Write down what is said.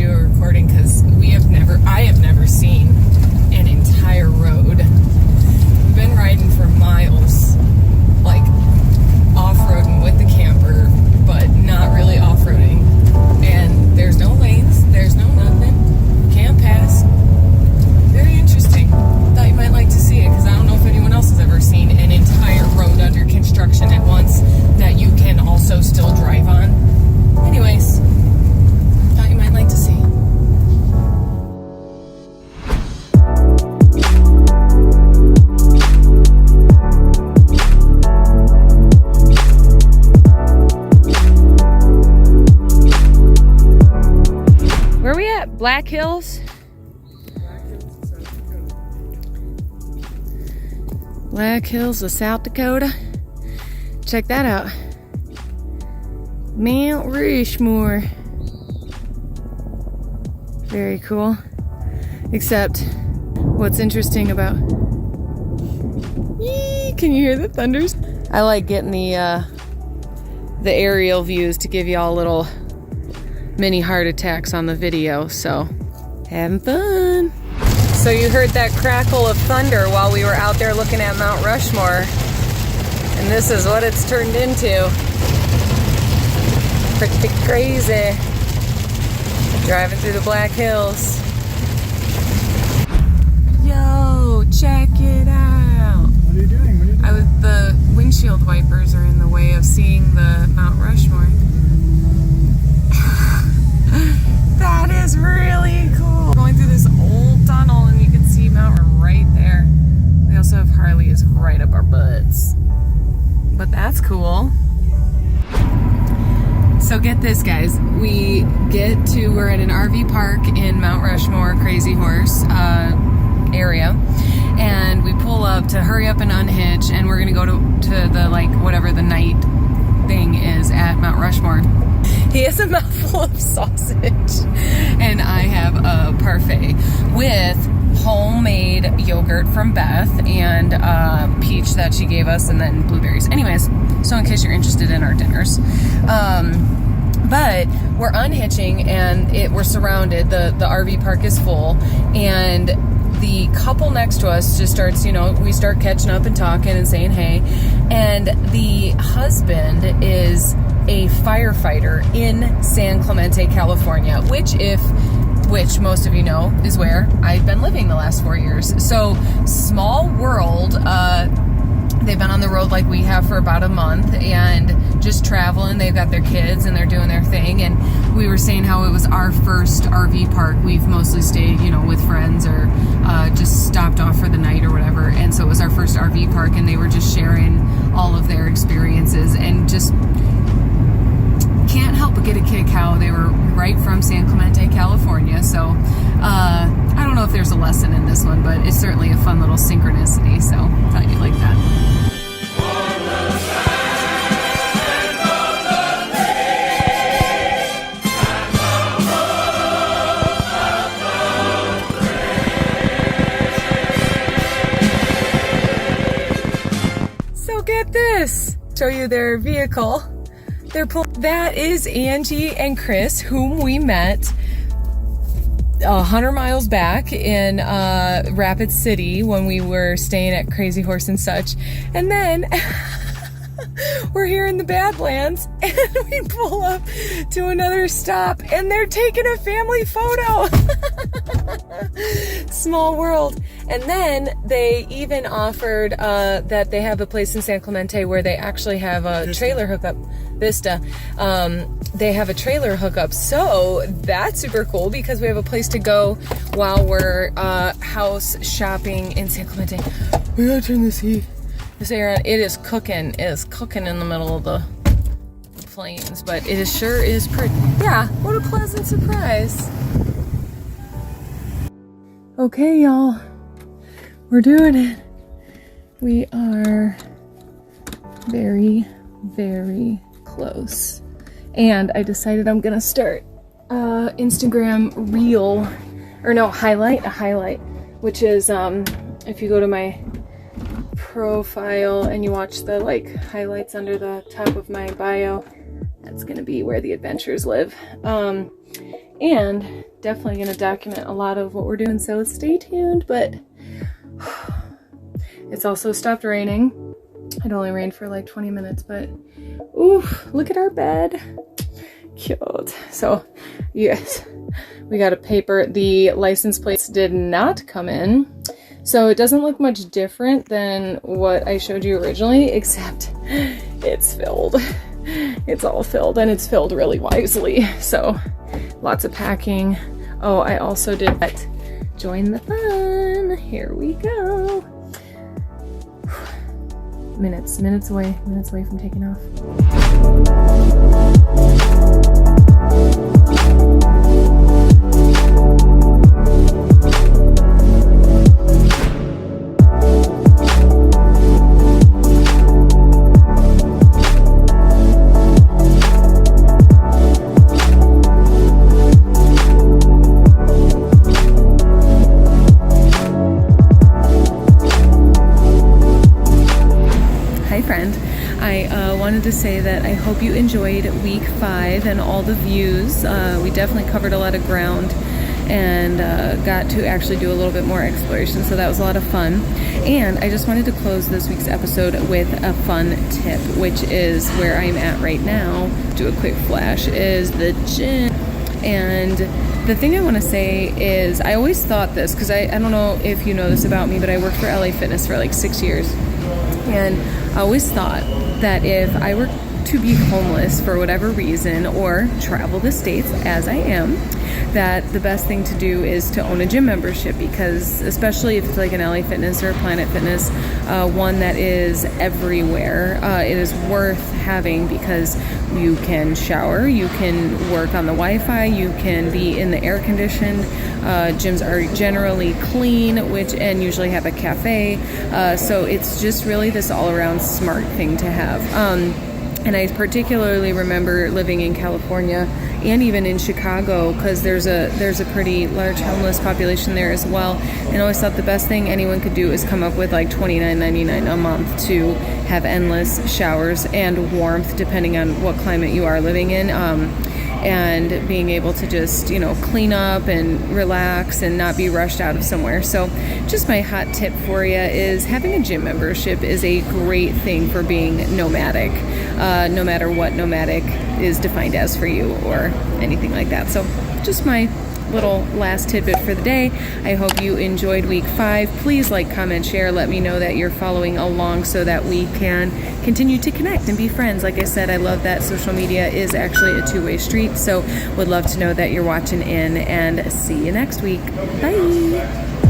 do a recording because I have never seen an entire road. We've been riding for miles, like off-roading with the camper, but not really off-roading. And there's no lanes, there's no nothing, can't pass. Very interesting. Thought you might like to see it because I don't know if anyone else has ever seen an entire road under construction at once that you can also still drive on. Anyways, thought you might like to see. Where are we at? Black Hills? Black Hills of South Dakota. Check that out. Mount Rushmore. Very cool. Except, what's interesting about... Yee, can you hear the thunders? I like getting the aerial views to give you all little mini heart attacks on the video, so having fun. So you heard that crackle of thunder while we were out there looking at Mount Rushmore, and this is what it's turned into. Pretty crazy. Driving through the Black Hills. Yo, check it out. What are you doing? The windshield wipers are in the way of seeing the Mount Rushmore. That is really cool. Going through this old tunnel and you can see Mount right there. We also have Harleys right up our butts. But that's cool. So get this, guys. We're at an RV park in Mount Rushmore, Crazy Horse area. And we pull up to hurry up and unhitch, and we're gonna go to the, like, whatever the night thing is at Mount Rushmore. He has a mouthful of sausage, and I have a parfait with homemade yogurt from Beth and peach that she gave us, and then blueberries. Anyways, so in case you're interested in our dinners. But we're unhitching, and we're surrounded. The RV park is full, and the couple next to us just starts, we start catching up and talking and saying hey, and the husband is a firefighter in San Clemente, California, which most of you know is where I've been living the last 4 years. So small world. They've been on the road like we have for about a month and just traveling. They've got their kids and they're doing their thing. And we were saying how it was our first RV park. We've mostly stayed, with friends or just stopped off for the night or whatever. And so it was our first RV park, and they were just sharing all of their experiences and just can't help but get a kick how they were right from San Clemente, California. So I don't know if there's a lesson in this one, but it's certainly a fun little synchronicity. So thought you'd like that. So get this. Show you their vehicle. That is Angie and Chris, whom we met 100 miles back in Rapid City when we were staying at Crazy Horse and such. And then we're here in the Badlands, and we pull up to another stop, and they're taking a family photo. Small world. And then they even offered that they have a place in San Clemente where they actually have a trailer hookup. Vista. They have a trailer hookup, so that's super cool because we have a place to go while we're house shopping in San Clemente. We gotta turn this air on. It is cooking. It is cooking in the middle of the plains, but it sure is pretty. Yeah, what a pleasant surprise. Okay, y'all, we're doing it. We are very, very close, and I decided I'm gonna start Instagram reel, or no, highlight, which is if you go to my profile and you watch the highlights under the top of my bio, that's gonna be where the adventures live. and definitely going to document a lot of what we're doing, so stay tuned. But it's also stopped raining. It only rained for like 20 minutes, but ooh, look at our bed. Cute. So yes, we got a paper. The license plates did not come in, so it doesn't look much different than what I showed you originally, except it's filled. It's all filled, and it's filled really wisely. So lots of packing. Oh, I also did that. Join the fun. Here we go. Minutes away from taking off. To say that I hope you enjoyed week 5 and all the views. We definitely covered a lot of ground and got to actually do a little bit more exploration, so that was a lot of fun. And I just wanted to close this week's episode with a fun tip, which is where I'm at right now. Do a quick flash, is the gym. And the thing I want to say is, I always thought this, because I don't know if you know this about me, but I worked for LA Fitness for like 6 years, and I always thought that if I were to be homeless for whatever reason or travel the States as I am, that the best thing to do is to own a gym membership, because especially if it's like an LA Fitness or a Planet Fitness, one that is everywhere, it is worth having, because you can shower, you can work on the Wi-Fi, you can be in the air conditioned. Gyms are generally clean, and usually have a cafe, so it's just really this all-around smart thing to have. And I particularly remember living in California and even in Chicago, because there's a pretty large homeless population there as well. And I always thought the best thing anyone could do is come up with like $29.99 a month to have endless showers and warmth, depending on what climate you are living in. And being able to just, clean up and relax and not be rushed out of somewhere. So just my hot tip for you is having a gym membership is a great thing for being nomadic, no matter what nomadic is defined as for you or anything like that. So just my little last tidbit for the day. I hope you enjoyed week 5. Please like, comment, share. Let me know that you're following along so that we can continue to connect and be friends. Like I said, I love that social media is actually a two-way street. So would love to know that you're watching in, and see you next week. Bye.